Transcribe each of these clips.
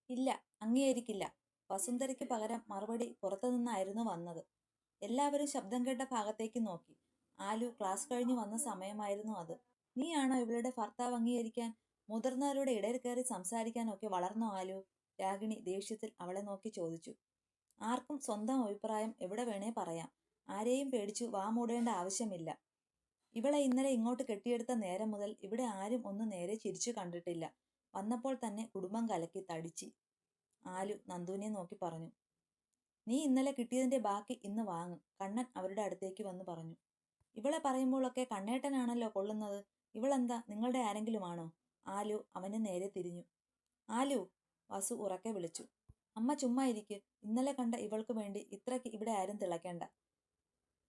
ഇല്ല, അംഗീകരിക്കില്ല. വസുന്ധരയ്ക്ക് പകരം മറുപടി പുറത്തുനിന്നായിരുന്നു വന്നത്. എല്ലാവരും ശബ്ദം കേട്ട ഭാഗത്തേക്ക് നോക്കി. ആലു ക്ലാസ് കഴിഞ്ഞു വന്ന സമയമായിരുന്നു അത്. നീയാണോ ഇവളുടെ ഭർത്താവ് അംഗീകരിക്കാൻ? മുതിർന്നവരുടെ ഇടയിൽ കയറി സംസാരിക്കാനൊക്കെ വളർന്നോ ആലു? രാഗിണി ദേഷ്യത്തിൽ അവളെ നോക്കി ചോദിച്ചു. ആർക്കും സ്വന്തം അഭിപ്രായം എവിടെ വേണേ പറയാം. ആരെയും പേടിച്ചു വാ മൂടേണ്ട ആവശ്യമില്ല. ഇവളെ ഇന്നലെ ഇങ്ങോട്ട് കെട്ടിയെടുത്ത നേരം മുതൽ ഇവിടെ ആരും ഒന്ന് നേരെ ചിരിച്ചു കണ്ടിട്ടില്ല. വന്നപ്പോൾ തന്നെ കുടുംബം കലക്കി തടിച്ചി. ആലു നന്ദുവിനെ നോക്കി പറഞ്ഞു. നീ ഇന്നലെ കിട്ടിയതിന്റെ ബാക്കി ഇന്ന് വാങ്ങ്. കണ്ണൻ അവരുടെ അടുത്തേക്ക് വന്നു പറഞ്ഞു. ഇവളെ പറയുമ്പോഴൊക്കെ കണ്ണേട്ടനാണല്ലോ കൊള്ളുന്നത്. ഇവളെന്താ നിങ്ങളുടെ ആരെങ്കിലുമാണോ? ആലു അവന് നേരെ തിരിഞ്ഞു. ആലു, വസു ഉറക്കെ വിളിച്ചു. അമ്മ ചുമ്മാ ഇരിക്ക്. ഇന്നലെ കണ്ട ഇവൾക്ക് വേണ്ടി ഇത്രയ്ക്ക് ഇവിടെ ആരും തിളയ്ക്കണ്ട.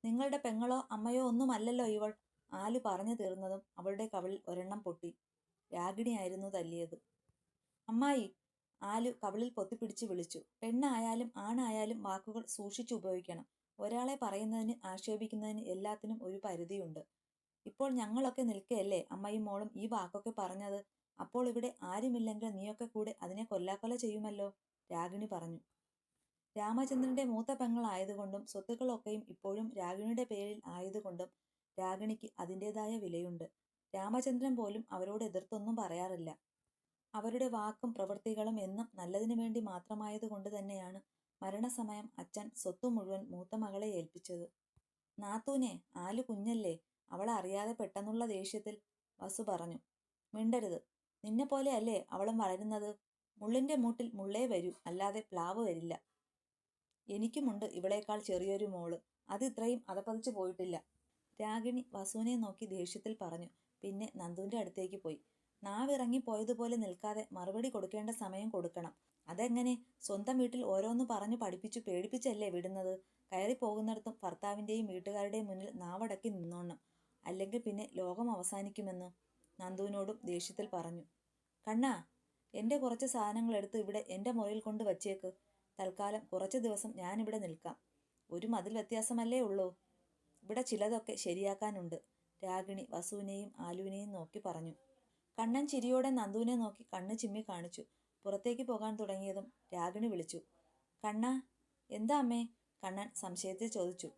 നിങ്ങളുടെ പെങ്ങളോ അമ്മയോ ഒന്നുമല്ലല്ലോ ഇവൾ. ആലു പറഞ്ഞു തീർന്നതും അവളുടെ കവിളിൽ ഒരെണ്ണം പൊട്ടി. രാഗിണിയായിരുന്നു തല്ലിയത്. അമ്മായി, ആലു കവിളിൽ പൊത്തിപ്പിടിച്ച് വിളിച്ചു. പെണ്ണായാലും ആണായാലും വാക്കുകൾ സൂക്ഷിച്ചു ഉപയോഗിക്കണം. ഒരാളെ പറയുന്നതിന് ആക്ഷേപിക്കുന്നതിന് എല്ലാത്തിനും ഒരു പരിധിയുണ്ട്. ഇപ്പോൾ ഞങ്ങളൊക്കെ നിൽക്കുകയല്ലേ അമ്മയും മോളും ഈ വാക്കൊക്കെ പറഞ്ഞത്. അപ്പോൾ ഇവിടെ ആരുമില്ലെങ്കിൽ നീയൊക്കെ കൂടെ അതിനെ കൊല്ലാക്കൊല ചെയ്യുമല്ലോ, രാഗിണി പറഞ്ഞു. രാമചന്ദ്രന്റെ മൂത്ത പെങ്ങളായതുകൊണ്ടും സ്വത്തുക്കളൊക്കെയും ഇപ്പോഴും രാഗിണിയുടെ പേരിൽ ആയതുകൊണ്ടും രാഗിണിക്ക് അതിൻ്റെതായ വിലയുണ്ട്. രാമചന്ദ്രൻ പോലും അവരോട് എതിർത്തൊന്നും പറയാറില്ല. അവരുടെ വാക്കും പ്രവൃത്തികളും എന്നും നല്ലതിനു വേണ്ടി മാത്രമായതുകൊണ്ട് തന്നെയാണ് മരണസമയം അച്ഛൻ സ്വത്ത് മുഴുവൻ മൂത്ത മകളെ ഏൽപ്പിച്ചത്. നാത്തൂനെ, ആലു കുഞ്ഞല്ലേ, അവളെ അറിയാതെ പെട്ടെന്നുള്ള ദേഷ്യത്തിൽ വസു പറഞ്ഞു. മിണ്ടരുത്. നിന്നെപ്പോലെ അല്ലേ അവളും വളരുന്നത്. മുള്ളിന്റെ മൂട്ടിൽ മുള്ളേ വരൂ, അല്ലാതെ പ്ലാവ് വരില്ല. എനിക്കുമുണ്ട് ഇവളേക്കാൾ ചെറിയൊരു മോള്. അത് ഇത്രയും അതപ്പതിച്ചു പോയിട്ടില്ല. രാഗിണി വസുവിനെ നോക്കി ദേഷ്യത്തിൽ പറഞ്ഞു. പിന്നെ നന്ദുവിന്റെ അടുത്തേക്ക് പോയി. നാവിറങ്ങി പോയതുപോലെ നിൽക്കാതെ മറുപടി കൊടുക്കേണ്ട സമയം കൊടുക്കണം. അതെങ്ങനെ? സ്വന്തം വീട്ടിൽ ഓരോന്ന് പറഞ്ഞു പഠിപ്പിച്ചു പേടിപ്പിച്ചല്ലേ വിടുന്നത്. കയറി പോകുന്നിടത്തും ഭർത്താവിന്റെയും വീട്ടുകാരുടെയും മുന്നിൽ നാവടക്കി നിന്നോണം. അല്ലെങ്കിൽ പിന്നെ ലോകം അവസാനിക്കുമെന്ന് നന്ദുവിനോടും ദേഷ്യത്തിൽ പറഞ്ഞു. കണ്ണാ, എന്റെ കുറച്ച് സാധനങ്ങൾ എടുത്ത് ഇവിടെ എന്റെ മുറിയിൽ കൊണ്ട് വച്ചേക്ക്. തൽക്കാലം കുറച്ച് ദിവസം ഞാനിവിടെ നിൽക്കാം. ഒരു മതിൽ വ്യത്യാസമല്ലേ ഉള്ളൂ. ഇവിടെ ചിലതൊക്കെ ശരിയാക്കാനുണ്ട്, രാഗിണി വസുവിനെയും ആലുവിനെയും നോക്കി പറഞ്ഞു. കണ്ണൻ ചിരിയോടെ നന്ദുവിനെ നോക്കി കണ്ണ് ചിമ്മി കാണിച്ചു. പുറത്തേക്ക് പോകാൻ തുടങ്ങിയതും രാഗിണി വിളിച്ചു. കണ്ണാ. എന്താ അമ്മേ? കണ്ണൻ സംശയത്തിൽ ചോദിച്ചു.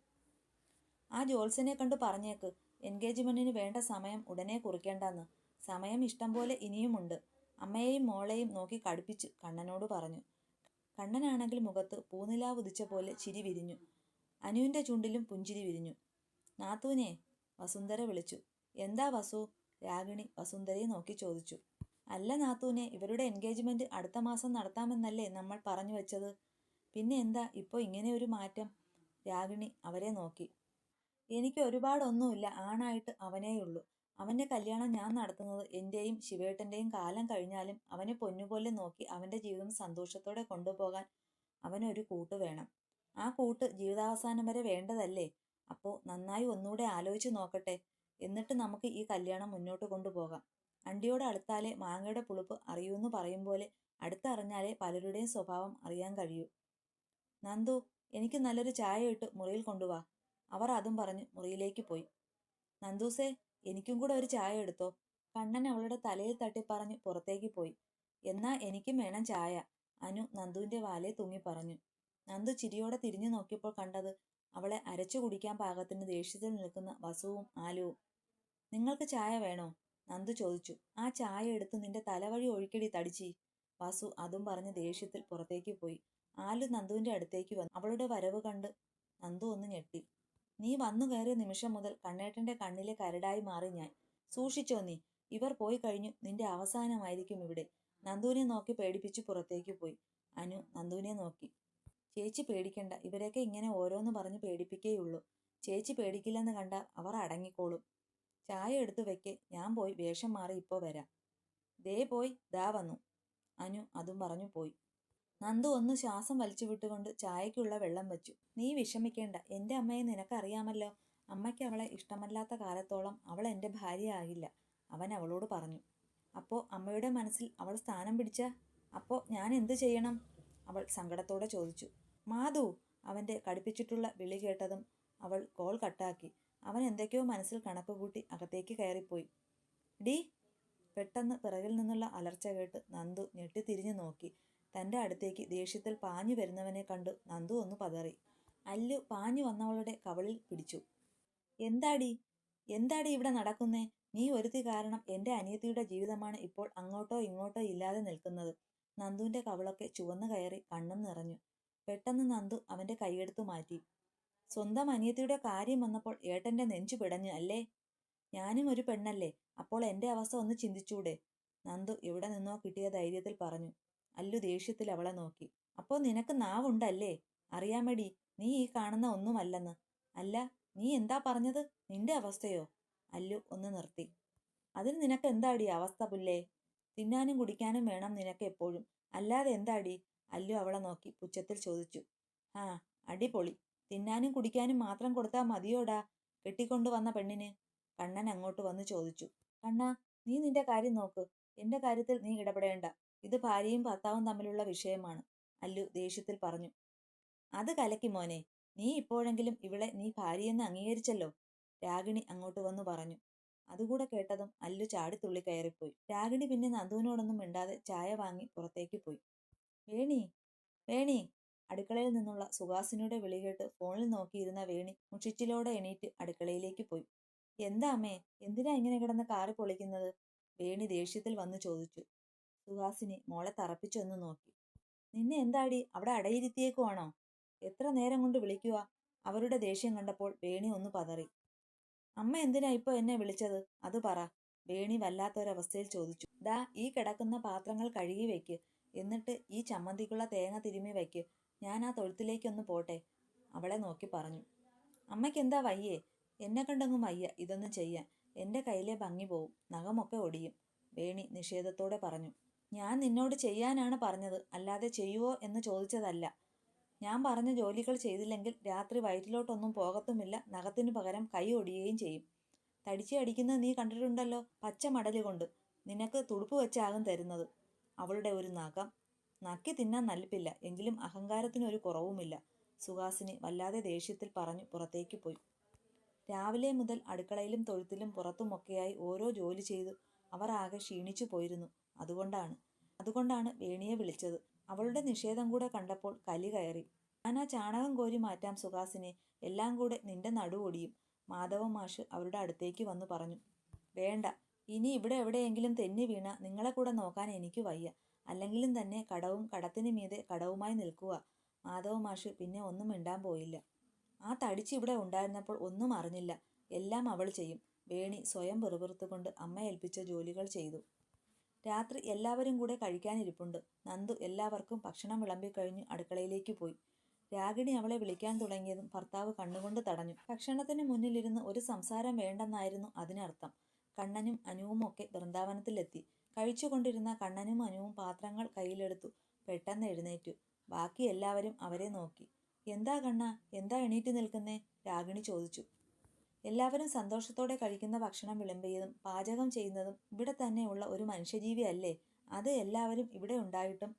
ആ ജോത്സ്യനെ കണ്ടു പറഞ്ഞേക്ക് എൻഗേജ്മെന്റിന് വേണ്ട സമയം ഉടനെ കുറിക്കേണ്ടെന്ന്. സമയം ഇഷ്ടം പോലെ ഇനിയുമുണ്ട്. അമ്മയെയും മോളെയും നോക്കി കടുപ്പിച്ച് കണ്ണനോട് പറഞ്ഞു. കണ്ണനാണെങ്കിൽ മുഖത്ത് പൂനിലാവ് ഉദിച്ച പോലെ ചിരി വിരിഞ്ഞു. അനുവിന്റെ ചുണ്ടിലും പുഞ്ചിരി വിരിഞ്ഞു. നാത്തൂനെ, വസുന്ധര വിളിച്ചു. എന്താ വസു? രാഗിണി വസുന്ധരയെ നോക്കി ചോദിച്ചു. അല്ല നാത്തൂനെ, ഇവരുടെ എൻഗേജ്മെന്റ് അടുത്ത മാസം നടത്താമെന്നല്ലേ നമ്മൾ പറഞ്ഞു വെച്ചത്. പിന്നെ എന്താ ഇപ്പോൾ ഇങ്ങനെ ഒരു മാറ്റം? രാഗിണി അവരെ നോക്കി. എനിക്ക് ഒരുപാടൊന്നുമില്ല, ആണായിട്ട് അവനേയുള്ളൂ. അവന്റെ കല്യാണം ഞാൻ നടത്തുന്നത് എന്റെയും ശിവേട്ടന്റെയും കാലം കഴിഞ്ഞാലും അവനെ പൊന്നുപോലെ നോക്കി അവന്റെ ജീവിതം സന്തോഷത്തോടെ കൊണ്ടുപോകാൻ അവനൊരു കൂട്ട് വേണം. ആ കൂട്ട് ജീവിതാവസാനം വരെ വേണ്ടതല്ലേ. അപ്പോ നന്നായി ഒന്നുകൂടെ ആലോചിച്ച് നോക്കട്ടെ. എന്നിട്ട് നമുക്ക് ഈ കല്യാണം മുന്നോട്ട് കൊണ്ടുപോകാം. അണ്ടിയോട് അടുത്താലേ മാങ്ങയുടെ പുളിപ്പ് അറിയൂന്ന് പറയും പോലെ അടുത്തറിഞ്ഞാലേ പലരുടെയും സ്വഭാവം അറിയാൻ കഴിയൂ. നന്ദു, എനിക്ക് നല്ലൊരു ചായ ഇട്ട് മുറിയിൽ കൊണ്ടുവാ. അവർ അതും പറഞ്ഞ് മുറിയിലേക്ക് പോയി. നന്ദൂസേ, എനിക്കും കൂടെ ഒരു ചായ എടുത്തോ. കണ്ണൻ അവളുടെ തലയിൽ തട്ടി പറഞ്ഞു പുറത്തേക്ക് പോയി. എന്നാ എനിക്കും വേണം ചായ, അനു നന്ദുവിന്റെ വാലെ തൂങ്ങി പറഞ്ഞു. നന്ദു ചിരിയോടെ തിരിഞ്ഞു നോക്കിയപ്പോൾ കണ്ടത് അവളെ അരച്ചു കുടിക്കാൻ പാകത്തിന് ദേഷ്യത്തിൽ നിൽക്കുന്ന വസുവും ആലുവും. നിങ്ങൾക്ക് ചായ വേണോ? നന്ദു ചോദിച്ചു. ആ ചായ എടുത്ത് നിന്റെ തലവഴി ഒഴിക്കടി തടിച്ചി. വസു അതും പറഞ്ഞ് ദേഷ്യത്തിൽ പുറത്തേക്ക് പോയി. ആലു നന്ദുവിന്റെ അടുത്തേക്ക് വന്നു. അവളുടെ വരവ് കണ്ട് നന്ദു ഒന്ന് ഞെട്ടി. നീ വന്നു കയറിയ നിമിഷം മുതൽ കണ്ണേട്ടന്റെ കണ്ണിലെ കരടായി മാറി ഞാൻ. സൂക്ഷിച്ചോ നീ. ഇവർ പോയി കഴിഞ്ഞു നിന്റെ അവസാനമായിരിക്കും ഇവിടെ. നന്ദുവിനെ നോക്കി പേടിപ്പിച്ചു പുറത്തേക്ക് പോയി. അനു നന്ദുവിനെ നോക്കി. ചേച്ചി പേടിക്കണ്ട, ഇവരൊക്കെ ഇങ്ങനെ ഓരോന്ന് പറഞ്ഞ് പേടിപ്പിക്കേയുള്ളൂ. ചേച്ചി പേടിക്കില്ലെന്ന് കണ്ട അവർ അടങ്ങിക്കോളും. ചായ എടുത്തു വെക്കെ, ഞാൻ പോയി വേഷം മാറി ഇപ്പോൾ വരാം. ദേ പോയി ദാ വന്നു. അനു അതും പറഞ്ഞു പോയി. നന്ദു ഒന്ന് ശ്വാസം വലിച്ചു വിട്ടുകൊണ്ട് ചായക്കുള്ള വെള്ളം വെച്ചു. നീ വിഷമിക്കേണ്ട, എന്റെ അമ്മയെ നിനക്കറിയാമല്ലോ. അമ്മയ്ക്ക് അവളെ ഇഷ്ടമല്ലാത്ത കാലത്തോളം അവൾ എന്റെ ഭാര്യയാകില്ല, അവൻ അവളോട് പറഞ്ഞു. അപ്പോ അമ്മയുടെ മനസ്സിൽ അവൾ സ്ഥാനം പിടിച്ച? അപ്പോ ഞാൻ എന്തു ചെയ്യണം? അവൾ സങ്കടത്തോടെ ചോദിച്ചു. മാധു, അവന്റെ കടുപ്പിച്ചിട്ടുള്ള വിളി കേട്ടതും അവൾ കോൾ കട്ടാക്കി. അവൻ എന്തൊക്കെയോ മനസ്സിൽ കണക്ക് കൂട്ടി അകത്തേക്ക് കയറിപ്പോയി. ഡി. പെട്ടെന്ന് പിറകിൽ നിന്നുള്ള അലർച്ച കേട്ട് നന്ദു ഞെട്ടിത്തിരിഞ്ഞു നോക്കി. തൻ്റെ അടുത്തേക്ക് ദേഷ്യത്തിൽ പാഞ്ഞു വരുന്നവനെ കണ്ടു നന്ദു ഒന്ന് പതറി. അല്ലു പാഞ്ഞു വന്നവളുടെ കവളിൽ പിടിച്ചു. എന്താടി എന്താടി ഇവിടെ നടക്കുന്നേ? നീ ഒരുത്തി കാരണം എൻ്റെ അനിയത്തിയുടെ ജീവിതമാണ് ഇപ്പോൾ അങ്ങോട്ടോ ഇങ്ങോട്ടോ ഇല്ലാതെ നിൽക്കുന്നത്. നന്ദുവിൻ്റെ കവളൊക്കെ ചുവന്നു കയറി, കണ്ണും നിറഞ്ഞു. പെട്ടെന്ന് നന്ദു അവൻ്റെ കൈയെടുത്തു മാറ്റി. സ്വന്തം അനിയത്തിയുടെ കാര്യം വന്നപ്പോൾ ഏട്ടൻ്റെ നെഞ്ചു പിടഞ്ഞു അല്ലേ? ഞാനും ഒരു പെണ്ണല്ലേ, അപ്പോൾ എൻ്റെ അവസ്ഥ ഒന്ന് ചിന്തിച്ചൂടെ? നന്ദു എവിടെ നിന്നോ കിട്ടിയ ധൈര്യത്തിൽ പറഞ്ഞു. അല്ലു ദേഷ്യത്തിൽ അവളെ നോക്കി. അപ്പോൾ നിനക്ക് നാവുണ്ടല്ലേ? അറിയാമടി, നീ ഈ കാണുന്ന ഒന്നുമല്ലെന്ന്. അല്ല, നീ എന്താ പറഞ്ഞത്? നിന്റെ അവസ്ഥയോ? അല്ലു ഒന്ന് നിർത്തി. അതിന് നിനക്ക് എന്താടി അവസ്ഥ പുല്ലേ? തിന്നാനും കുടിക്കാനും വേണം നിനക്ക് എപ്പോഴും, അല്ലാതെ എന്താടി? അല്ലു അവളെ നോക്കി പുച്ഛത്തിൽ ചോദിച്ചു. ആ, അടിപൊളി. തിന്നാനും കുടിക്കാനും മാത്രം കൊടുത്താൽ മതിയോടാ കെട്ടിക്കൊണ്ടു വന്ന പെണ്ണിന്? കണ്ണൻ അങ്ങോട്ട് വന്ന് ചോദിച്ചു. കണ്ണാ, നീ നിന്റെ കാര്യം നോക്ക്, എന്റെ കാര്യത്തിൽ നീ ഇടപെടേണ്ട. ഇത് ഭാര്യയും ഭർത്താവും തമ്മിലുള്ള വിഷയമാണ്, അല്ലു ദേഷ്യത്തിൽ പറഞ്ഞു. അത് കലക്കി മോനെ, നീ ഇപ്പോഴെങ്കിലും ഇവളെ നീ ഭാര്യയെന്ന് അംഗീകരിച്ചല്ലോ, രാഗിണി അങ്ങോട്ട് വന്നു പറഞ്ഞു. അതുകൂടെ കേട്ടതും അല്ലു ചാടിത്തുള്ളി കയറിപ്പോയി. രാഗിണി പിന്നെ നന്ദുവിനോടൊന്നും മിണ്ടാതെ ചായ വാങ്ങി പുറത്തേക്ക് പോയി. വേണി, വേണി! അടുക്കളയിൽ നിന്നുള്ള സുഹാസിനിയുടെ വിളി കേട്ട് ഫോണിൽ നോക്കിയിരുന്ന വേണി മുഷിച്ചിലോടെ എണീറ്റ് അടുക്കളയിലേക്ക് പോയി. എന്താ അമ്മേ, എന്തിനാ ഇങ്ങനെ കിടന്ന് കാറി പൊളിക്കുന്നത്? വേണി ദേഷ്യത്തിൽ വന്നു ചോദിച്ചു. സുഹാസിനി മോളെ തറപ്പിച്ചൊന്ന് നോക്കി. നിന്നെ എന്താടി അവിടെ അടയിരുത്തിയേക്കുവാണോ? എത്ര നേരം കൊണ്ട് വിളിക്കുക? അവരുടെ ദേഷ്യം കണ്ടപ്പോൾ വേണി ഒന്ന് പതറി. അമ്മ എന്തിനാ ഇപ്പൊ എന്നെ വിളിച്ചത്? അത് പറ, വേണി വല്ലാത്തൊരവസ്ഥയിൽ ചോദിച്ചു. ദാ ഈ കിടക്കുന്ന പാത്രങ്ങൾ കഴുകി വെക്ക്, എന്നിട്ട് ഈ ചമ്മന്തിക്കുള്ള തേങ്ങ തിരുമ്മി വയ്ക്ക്, ഞാൻ ആ തൊഴുത്തിലേക്കൊന്ന് പോട്ടെ, അവളെ നോക്കി പറഞ്ഞു. അമ്മയ്ക്ക് എന്താ വയ്യേ? എന്നെ കണ്ടങ്ങും വയ്യ ഇതൊന്നും ചെയ്യാൻ. എൻ്റെ കയ്യിലെ ഭംഗി പോവും, നഖമൊക്കെ ഒടിയും, വേണി നിഷേധത്തോടെ പറഞ്ഞു. ഞാൻ നിന്നോട് ചെയ്യാനാണ് പറഞ്ഞത്, അല്ലാതെ ചെയ്യുവോ എന്ന് ചോദിച്ചതല്ല. ഞാൻ പറഞ്ഞ ജോലികൾ ചെയ്തില്ലെങ്കിൽ രാത്രി വയറ്റിലോട്ടൊന്നും പോകത്തുമില്ല, നഖത്തിനു പകരം കൈ ഒടിയുകയും ചെയ്യും. തടിച്ച് അടിക്കുന്നത് നീ കണ്ടിട്ടുണ്ടല്ലോ, പച്ച മടല് കൊണ്ട്. നിനക്ക് തുടുപ്പ് വെച്ചാകും തരുന്നത്. അവളുടെ ഒരു നഖം നക്കി തിന്നാൻ നല്ലിപ്പില്ല, എങ്കിലും അഹങ്കാരത്തിനൊരു കുറവുമില്ല, സുഹാസിനി വല്ലാതെ ദേഷ്യത്തിൽ പറഞ്ഞു പുറത്തേക്ക് പോയി. രാവിലെ മുതൽ അടുക്കളയിലും തൊഴുത്തിലും പുറത്തുമൊക്കെയായി ഓരോ ജോലി ചെയ്തു അവർ ആകെ ക്ഷീണിച്ചു പോയിരുന്നു. അതുകൊണ്ടാണ് വേണിയെ വിളിച്ചത്. അവളുടെ നിഷേധം കൂടെ കണ്ടപ്പോൾ കലി കയറി. ഞാൻ ആ ചാണകം കോരി മാറ്റാം സുഹാസിനി, എല്ലാം കൂടെ നിന്റെ നടു ഒടിയും, മാധവ മാഷ് അവരുടെ അടുത്തേക്ക് വന്നു പറഞ്ഞു. വേണ്ട, ഇനി ഇവിടെ എവിടെയെങ്കിലും തെന്നി വീണ നിങ്ങളെ കൂടെ നോക്കാൻ എനിക്ക് വയ്യ. അല്ലെങ്കിലും തന്നെ കടവും കടത്തിന് മീതെ കടവുമായി നിൽക്കുക. മാധവ മാഷ് പിന്നെ ഒന്നും മിണ്ടാൻ പോയില്ല. ആ തടിച്ച് ഇവിടെ ഉണ്ടായിരുന്നപ്പോൾ ഒന്നും അറിഞ്ഞില്ല, എല്ലാം അവൾ ചെയ്യും. വേണി സ്വയം വെറുപെറുത്തുകൊണ്ട് അമ്മ ഏൽപ്പിച്ച ജോലികൾ ചെയ്തു. രാത്രി എല്ലാവരും കൂടെ കഴിക്കാനിരിപ്പുണ്ട്. നന്ദു എല്ലാവർക്കും ഭക്ഷണം വിളമ്പിക്കഴിഞ്ഞു അടുക്കളയിലേക്ക് പോയി. രാഗിണി അവളെ വിളിക്കാൻ തുടങ്ങിയതും ഭർത്താവ് കണ്ണുകൊണ്ട് തടഞ്ഞു. ഭക്ഷണത്തിന് മുന്നിലിരുന്ന് ഒരു സംസാരം വേണ്ടെന്നായിരുന്നു അതിനർത്ഥം. കണ്ണനും അനുവും ഒക്കെ വൃന്ദാവനത്തിലെത്തി. കഴിച്ചുകൊണ്ടിരുന്ന കണ്ണനും അനുവും പാത്രങ്ങൾ കയ്യിലെടുത്തു പെട്ടെന്ന് എഴുന്നേറ്റു. ബാക്കി എല്ലാവരും അവരെ നോക്കി. എന്താ കണ്ണ, എന്താ എണീറ്റ് നിൽക്കുന്നേ? രാഗിണി ചോദിച്ചു. എല്ലാവരും സന്തോഷത്തോടെ കഴിക്കുന്ന ഭക്ഷണം വിളമ്പിയതും പാചകം ചെയ്യുന്നതും ഇവിടെ തന്നെയുള്ള ഒരു മനുഷ്യജീവി അല്ലേ? അത് എല്ലാവരും ഇവിടെ ഉണ്ടായിട്ടും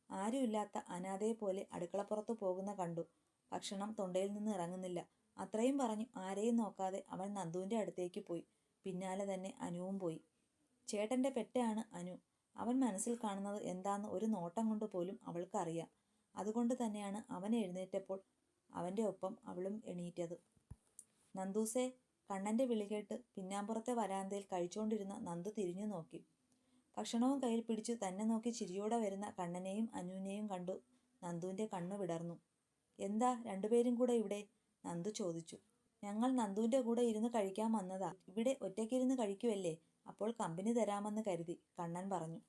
ആരുമില്ലാത്ത അനാഥയെപ്പോലെ അടുക്കളപ്പുറത്ത് പോകുന്ന കണ്ടു. ഭക്ഷണം തൊണ്ടയിൽ നിന്ന് ഇറങ്ങുന്നില്ല. അത്രയും പറഞ്ഞു ആരെയും നോക്കാതെ അവൻ നന്ദുവിൻ്റെ അടുത്തേക്ക് പോയി. പിന്നാലെ തന്നെ അനുവും പോയി. ചേട്ടൻ്റെ പെറ്റയാണ് അനു. അവൻ മനസ്സിൽ കാണുന്നത് എന്താന്ന് ഒരു നോട്ടം കൊണ്ട് പോലും അവൾക്കറിയാം. അതുകൊണ്ട് തന്നെയാണ് അവൻ എഴുന്നേറ്റപ്പോൾ അവൻ്റെ ഒപ്പം അവളും എണീറ്റത്. നന്ദൂസേ! കണ്ണൻ്റെ വിളി കേട്ട് പിന്നാമ്പുറത്തെ വരാന്തയിൽ കഴിച്ചുകൊണ്ടിരുന്ന നന്ദു തിരിഞ്ഞു നോക്കി. ഭക്ഷണവും കയ്യിൽ പിടിച്ചു തന്നെ നോക്കി ചിരിയോടെ വരുന്ന കണ്ണനെയും അനുവിനെയും കണ്ടു നന്ദുവിൻ്റെ കണ്ണു വിടർന്നു. എന്താ രണ്ടുപേരും കൂടെ ഇവിടെ? നന്ദു ചോദിച്ചു. ഞങ്ങൾ നന്ദുവിൻ്റെ കൂടെ ഇരുന്ന് കഴിക്കാൻ വന്നതാ. ഇവിടെ ഒറ്റയ്ക്കിരുന്ന് കഴിക്കുവല്ലേ, അപ്പോൾ കമ്പനി തരാമെന്ന് കരുതി, കണ്ണൻ പറഞ്ഞു.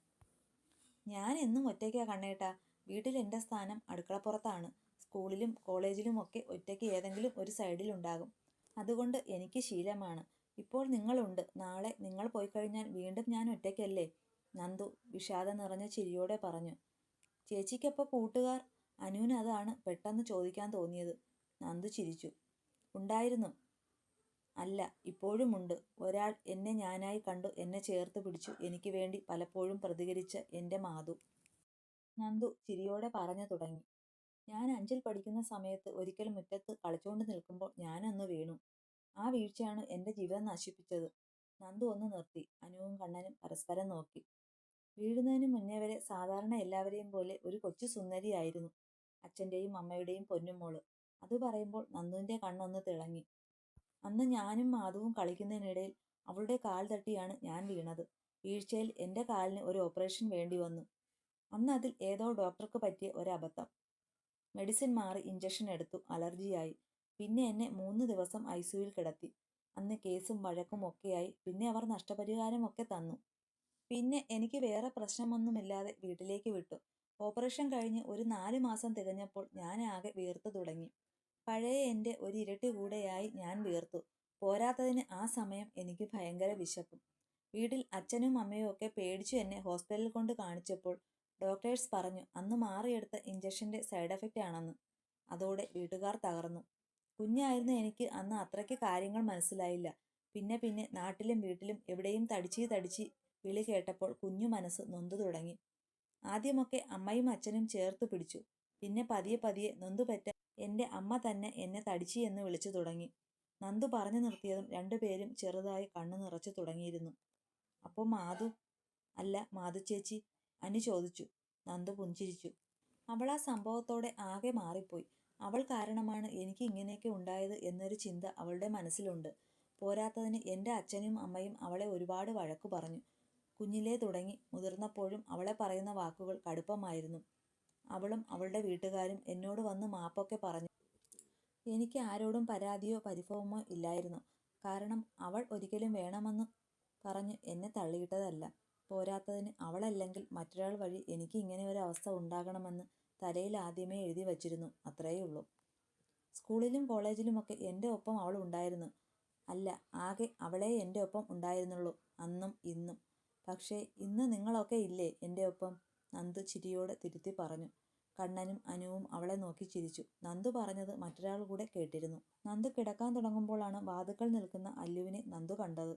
ഞാൻ എന്നും ഒറ്റയ്ക്കാ കണ്ണേട്ടാ. വീട്ടിൽ എൻ്റെ സ്ഥാനം അടുക്കളപ്പുറത്താണ്. സ്കൂളിലും കോളേജിലും ഒക്കെ ഒറ്റയ്ക്ക് ഏതെങ്കിലും ഒരു സൈഡിലുണ്ടാകും. അതുകൊണ്ട് എനിക്ക് ശീലമാണ്. ഇപ്പോൾ നിങ്ങളുണ്ട്, നാളെ നിങ്ങൾ പോയി കഴിഞ്ഞാൽ വീണ്ടും ഞാൻ ഒറ്റയ്ക്കല്ലേ, നന്ദു വിഷാദം നിറഞ്ഞ ചിരിയോടെ പറഞ്ഞു. ചേച്ചിക്കപ്പോൾ കൂട്ടുകാർ? അനുവിന് അതാണ് പെട്ടെന്ന് ചോദിക്കാൻ തോന്നിയത്. നന്ദു ചിരിച്ചു. ഉണ്ടായിരുന്നു. അല്ല, ഇപ്പോഴുമുണ്ട്. ഒരാൾ എന്നെ ഞാനായി കണ്ടു എന്നെ ചേർത്ത് പിടിച്ചു എനിക്ക് വേണ്ടി പലപ്പോഴും പ്രതികരിച്ച എൻ്റെ മാധു, നന്ദു ചിരിയോടെ പറഞ്ഞു തുടങ്ങി. ഞാൻ 5ൽ പഠിക്കുന്ന സമയത്ത് ഒരിക്കൽ മുറ്റത്ത് കളിച്ചുകൊണ്ട് നിൽക്കുമ്പോൾ ഞാനൊന്ന് വീണു. ആ വീഴ്ചയാണ് എൻ്റെ ജീവിതം നശിപ്പിച്ചത്. നന്ദു ഒന്ന് നിർത്തി. അനുവും കണ്ണനും പരസ്പരം നോക്കി. വീഴുന്നതിന് മുന്നേ വരെ സാധാരണ എല്ലാവരെയും പോലെ ഒരു കൊച്ചു സുന്ദരിയായിരുന്നു അച്ഛൻ്റെയും അമ്മയുടെയും പൊന്നുമോള്. അത് പറയുമ്പോൾ നന്ദുവിൻ്റെ കണ്ണൊന്ന് തിളങ്ങി. അന്ന് ഞാനും മാധവും കളിക്കുന്നതിനിടയിൽ അവളുടെ കാൽ തട്ടിയാണ് ഞാൻ വീണത്. വീഴ്ചയിൽ എൻ്റെ കാലിന് ഒരു ഓപ്പറേഷൻ വേണ്ടി വന്നു. അന്ന് അതിൽ ഏതോ ഡോക്ടർക്ക് പറ്റിയ ഒരബദ്ധം. മെഡിസിൻ മാറി ഇഞ്ചക്ഷൻ എടുത്തു. അലർജിയായി. പിന്നെ എന്നെ 3 ദിവസം ICUവിൽ കിടത്തി. അന്ന് കേസും വഴക്കും ഒക്കെയായി. പിന്നെ അവർ നഷ്ടപരിഹാരമൊക്കെ തന്നു. പിന്നെ എനിക്ക് വേറെ പ്രശ്നമൊന്നുമില്ലാതെ വീട്ടിലേക്ക് വിട്ടു. ഓപ്പറേഷൻ കഴിഞ്ഞ് ഒരു 4 മാസം തികഞ്ഞപ്പോൾ ഞാൻ ആകെ വീർത്തു തുടങ്ങി. പഴയ എൻ്റെ ഒരു ഇരട്ടി കൂടെയായി ഞാൻ വീർത്തു. പോരാത്തതിന് ആ സമയം എനിക്ക് ഭയങ്കര വിശപ്പും. വീട്ടിൽ അച്ഛനും അമ്മയും ഒക്കെ പേടിച്ചു എന്നെ ഹോസ്പിറ്റലിൽ കൊണ്ട് കാണിച്ചപ്പോൾ ഡോക്ടേഴ്സ് പറഞ്ഞു അന്ന് മാറിയെടുത്ത ഇഞ്ചക്ഷൻ്റെ സൈഡ് എഫക്റ്റ് ആണെന്ന്. അതോടെ വീട്ടുകാർ തകർന്നു. കുഞ്ഞായിരുന്ന എനിക്ക് അന്ന് അത്രയ്ക്ക് കാര്യങ്ങൾ മനസ്സിലായില്ല. പിന്നെ പിന്നെ നാട്ടിലും വീട്ടിലും എവിടെയും തടിച്ചി വിളി കേട്ടപ്പോൾ കുഞ്ഞു മനസ്സ് നൊന്തു തുടങ്ങി. ആദ്യമൊക്കെ അമ്മയും അച്ഛനും ചേർത്ത് പിടിച്ചു. പിന്നെ പതിയെ നൊന്തുപെറ്റ എൻ്റെ അമ്മ തന്നെ എന്നെ തടിച്ചി എന്ന് വിളിച്ചു തുടങ്ങി. നന്ദു പറഞ്ഞു നിർത്തിയതും രണ്ടുപേരും ചെറുതായി കണ്ണു നിറച്ചു തുടങ്ങിയിരുന്നു. അപ്പോൾ മാധു? അല്ല, മാധു ചേച്ചി, അനു ചോദിച്ചു. നന്ദു പുഞ്ചിരിച്ചു. അവൾ ആ സംഭവത്തോടെ ആകെ മാറിപ്പോയി. അവൾ കാരണമാണ് എനിക്ക് ഇങ്ങനെയൊക്കെ ഉണ്ടായത് എന്നൊരു ചിന്ത അവളുടെ മനസ്സിലുണ്ട്. പോരാത്തതിന് എൻ്റെ അച്ഛനും അമ്മയും അവളെ ഒരുപാട് വഴക്കു പറഞ്ഞു. കുഞ്ഞിലേ തുടങ്ങി മുതിർന്നപ്പോഴും അവളെ പറയുന്ന വാക്കുകൾ കടുപ്പമായിരുന്നു. അവളും അവളുടെ വീട്ടുകാരും എന്നോട് വന്ന് മാപ്പൊക്കെ പറഞ്ഞു. എനിക്ക് ആരോടും പരാതിയോ പരിഭവമോ ഇല്ലായിരുന്നു. കാരണം അവൾ ഒരിക്കലും വേണമെന്ന് പറഞ്ഞു എന്നെ തള്ളിയിട്ടതല്ല. പോരാത്തതിന് അവളല്ലെങ്കിൽ മറ്റൊരാൾ വഴി എനിക്ക് ഇങ്ങനെ ഒരു അവസ്ഥ ഉണ്ടാകണമെന്ന് തലയിൽ ആദ്യമേ എഴുതി വച്ചിരുന്നു. അത്രയുള്ളൂ. സ്കൂളിലും കോളേജിലുമൊക്കെ എൻ്റെ ഒപ്പം അവൾ ഉണ്ടായിരുന്നു. അല്ല, ആകെ അവളെ എൻ്റെ ഒപ്പം ഉണ്ടായിരുന്നുള്ളൂ, അന്നും ഇന്നും. പക്ഷേ ഇന്ന് നിങ്ങളൊക്കെ ഇല്ലേ എൻ്റെ ഒപ്പം? നന്ദു ചിരിയോടെ തിരുത്തി പറഞ്ഞു. കണ്ണനും അനുവും അവളെ നോക്കി ചിരിച്ചു. നന്ദു പറഞ്ഞത് മറ്റൊരാൾ കൂടെ കേട്ടിരുന്നു. നന്ദു കിടക്കാൻ തുടങ്ങുമ്പോഴാണ് വാതുക്കൽ നിൽക്കുന്ന അല്ലുവിനെ നന്ദു കണ്ടത്.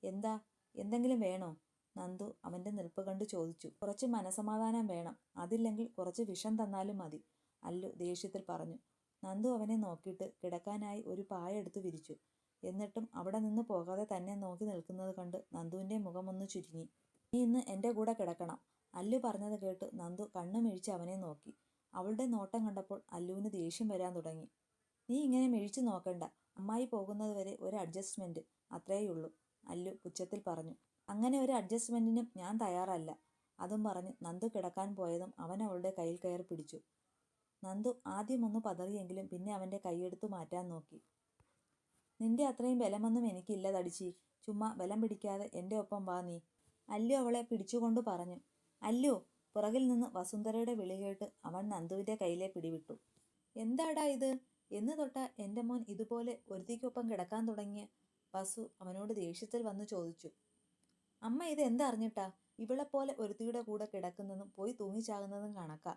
എന്താ, എന്തെങ്കിലും വേണോ? നന്ദു അവൻ്റെ നിൽപ്പ് കണ്ടു ചോദിച്ചു. കുറച്ച് മനസമാധാനം വേണം. അതില്ലെങ്കിൽ കുറച്ച് വിഷം തന്നാലും മതി, അല്ലു ദേഷ്യത്തിൽ പറഞ്ഞു. നന്ദു അവനെ നോക്കിയിട്ട് കിടക്കാനായി ഒരു പായ എടുത്തു വിരിച്ചു. എന്നിട്ടും അവിടെ നിന്ന് പോകാതെ തന്നെ നോക്കി നിൽക്കുന്നത് കണ്ട് നന്ദുവിൻ്റെ മുഖമൊന്ന് ചുരുങ്ങി. നീ ഇന്ന് എൻ്റെ കൂടെ കിടക്കണം, അല്ലു പറഞ്ഞത് കേട്ട് നന്ദു കണ്ണു മിഴിച്ച് അവനെ നോക്കി. അവളുടെ നോട്ടം കണ്ടപ്പോൾ അല്ലുവിന് ദേഷ്യം വരാൻ തുടങ്ങി. നീ ഇങ്ങനെ മിഴിച്ചു നോക്കണ്ട. അമ്മായി പോകുന്നത് വരെ ഒരു അഡ്ജസ്റ്റ്മെൻറ്റ്, അത്രേയുള്ളൂ, അല്ലു പുച്ഛത്തിൽ പറഞ്ഞു. അങ്ങനെ ഒരു അഡ്ജസ്റ്റ്മെൻറ്റിനും ഞാൻ തയ്യാറല്ല. അതും പറഞ്ഞ് നന്ദു കിടക്കാൻ പോയതും അവൻ അവളുടെ കയ്യിൽ കയറി പിടിച്ചു. നന്ദു ആദ്യമൊന്ന് പതറിയെങ്കിലും പിന്നെ അവൻ്റെ കൈയെടുത്തു മാറ്റാൻ നോക്കി. നിന്റെ അത്രയും ബലമൊന്നും എനിക്കില്ല തടിച്ചി. ചുമ്മാ ബലം പിടിക്കാതെ എൻ്റെ ഒപ്പം വാ നീ, അല്ലു അവളെ പിടിച്ചുകൊണ്ട് പറഞ്ഞു. അല്ലു! പുറകിൽ നിന്ന് വസുന്ധരയുടെ വിളി കേട്ട് അവൻ നന്ദുവിൻ്റെ കയ്യിലെ പിടിവിട്ടു. എന്താടാ ഇത്? എന്ന് തൊട്ടാ എൻ്റെ മോൻ ഇതുപോലെ ഒരുത്തിക്കൊപ്പം കിടക്കാൻ തുടങ്ങിയ? വസു അവനോട് ദേഷ്യത്തിൽ വന്നു ചോദിച്ചു. അമ്മ ഇത് എന്തറിഞ്ഞിട്ടാ? ഇവളെപ്പോലെ ഒരുത്തിയുടെ കൂടെ കിടക്കുന്നതും പോയി തൂങ്ങിച്ചാകുന്നതും കണക്കാ.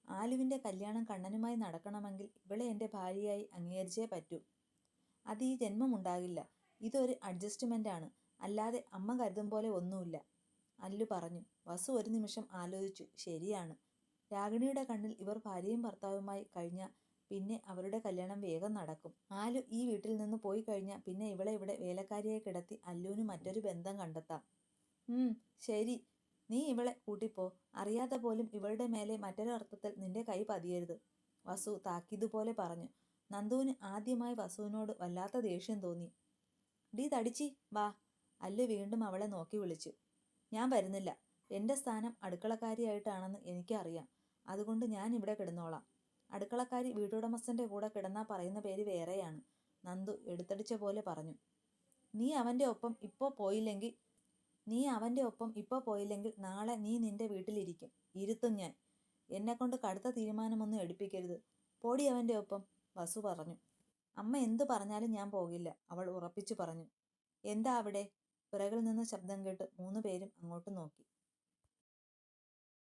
ആലുവിൻ്റെ കല്യാണം കണ്ണനുമായി നടക്കണമെങ്കിൽ ഇവളെ എൻ്റെ ഭാര്യയായി അംഗീകരിച്ചേ പറ്റൂ. അത് ഈ ജന്മം ഉണ്ടാകില്ല. ഇതൊരു അഡ്ജസ്റ്റ്മെൻ്റാണ്, അല്ലാതെ അമ്മ കരുതും പോലെ ഒന്നുമില്ല, അല്ലു പറഞ്ഞു. വസു ഒരു നിമിഷം ആലോചിച്ചു. ശരിയാണ്. രാഗിണിയുടെ കണ്ണിൽ ഇവർ ഭാര്യയും ഭർത്താവുമായി കഴിഞ്ഞാൽ പിന്നെ അവരുടെ കല്യാണം വേഗം നടക്കും. ആലു ഈ വീട്ടിൽ നിന്ന് പോയി കഴിഞ്ഞാൽ പിന്നെ ഇവളെ ഇവിടെ വേലക്കാരിയായി കിടത്തി അല്ലുവിന് മറ്റൊരു ബന്ധം കണ്ടെത്താം. ശരി, നീ ഇവളെ കൂട്ടിപ്പോ. അറിയാതെ പോലും ഇവളുടെ മേലെ മറ്റൊരർത്ഥത്തിൽ നിന്റെ കൈ പതിയരുത്, വസു താക്കീതുപോലെ പറഞ്ഞു. നന്ദുവിന് ആദ്യമായി വസുവിനോട് വല്ലാത്ത ദേഷ്യം തോന്നി. ഡീ തടിച്ചി വാ, അല്ലു വീണ്ടും അവളെ നോക്കി വിളിച്ചു. ഞാൻ വരുന്നില്ല. എൻ്റെ സ്ഥാനം അടുക്കളക്കാരിയായിട്ടാണെന്ന് എനിക്കറിയാം. അതുകൊണ്ട് ഞാൻ ഇവിടെ കിടന്നോളാം. അടുക്കളക്കാരി വീട്ടുടമസ്ഥൻ്റെ കൂടെ കിടന്നാൽ പറയുന്ന പേര് വേറെയാണ്, നന്ദു എടുത്തടിച്ച പോലെ പറഞ്ഞു. നീ അവൻ്റെ ഒപ്പം ഇപ്പോൾ പോയില്ലെങ്കിൽ നാളെ നീ നിന്റെ വീട്ടിലിരിക്കും, ഇരുത്തും ഞാൻ. എന്നെക്കൊണ്ട് കടുത്ത തീരുമാനമൊന്നും എടുപ്പിക്കരുത്. പോടി അവൻ്റെ ഒപ്പം, വസു പറഞ്ഞു. അമ്മ എന്തു പറഞ്ഞാലും ഞാൻ പോകില്ല, അവൾ ഉറപ്പിച്ചു പറഞ്ഞു. എന്താ അവിടെ? പിറകിൽ നിന്ന് ശബ്ദം കേട്ട് 3 പേരും അങ്ങോട്ട് നോക്കി.